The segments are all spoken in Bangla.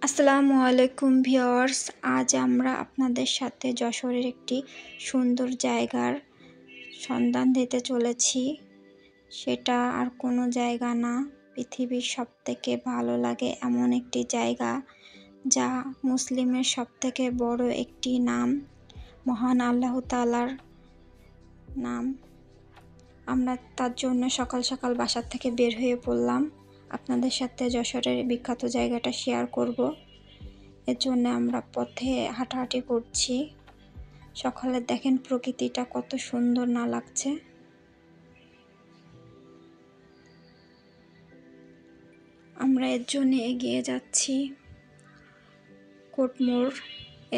আসসালামু আলাইকুম ভিউয়ার্স, আজ আমরা আপনাদের সাথে যশোরের একটি সুন্দর জায়গার সন্ধান দিতে চলেছি। সেটা আর কোনো জায়গা না, পৃথিবীর সবথেকে ভালো লাগে এমন একটি জায়গা, যা মুসলিমের সবথেকে বড় একটি নাম, মহান আল্লাহ তাআলার নাম। আমরা তার জন্য সকাল সকাল বাসার থেকে বের হয়ে পড়লাম। আপনাদের সাথে যশোরের বিখ্যাত জায়গাটা শেয়ার করব। এর জন্য আমরা পথে হাঁটাহাঁটি করছি। সকালে দেখেন প্রকৃতিটা কত সুন্দর না লাগছে। আমরা এর জন্য এগিয়ে যাচ্ছি কোটমোড়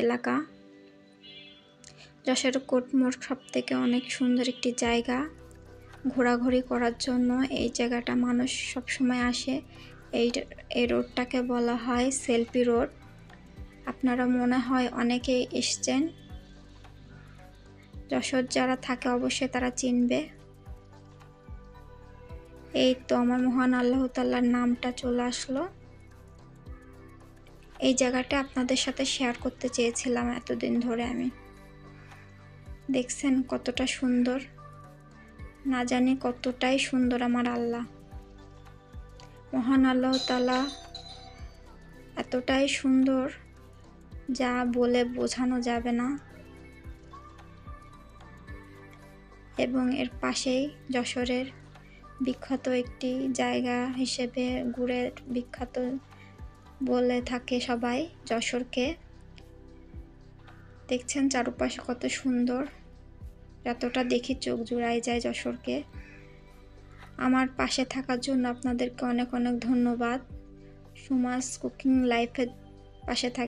এলাকা। যশোরের কোটমোড় সবথেকে অনেক সুন্দর একটি জায়গা ঘোরাঘুরি করার জন্য। এই জায়গাটা মানুষ সবসময় আসে। এই রোডটাকে বলা হয় সেলফি রোড। আপনারা মনে হয় অনেকেই এসছেন, যশোর যারা থাকে অবশ্যই তারা চিনবে। এই তো আমার মহান আল্লাহ তাআলার নামটা চলে আসলো। এই জায়গাটা আপনাদের সাথে শেয়ার করতে চেয়েছিলাম এতদিন ধরে। আমি দেখছেন কতটা সুন্দর, না জানি কতটাই সুন্দর আমার আল্লাহ। মহান আল্লাহ তাআলা এতটাই সুন্দর যা বলে বোঝানো যাবে না। এবং এর পাশেই যশোরের বিখ্যাত একটি জায়গা হিসেবে গুড়ের বিখ্যাত বলে থাকে সবাই যশোরকে। দেখছেন চারপাশে কত সুন্দর, যতটা দেখি চোখ জুড়াই যায় যশোরকে। আমার পাশে থাকার জন্য আপনাদেরকে অনেক অনেক ধন্যবাদ। সুমাস কুকিং লাইফের পাশে থাক।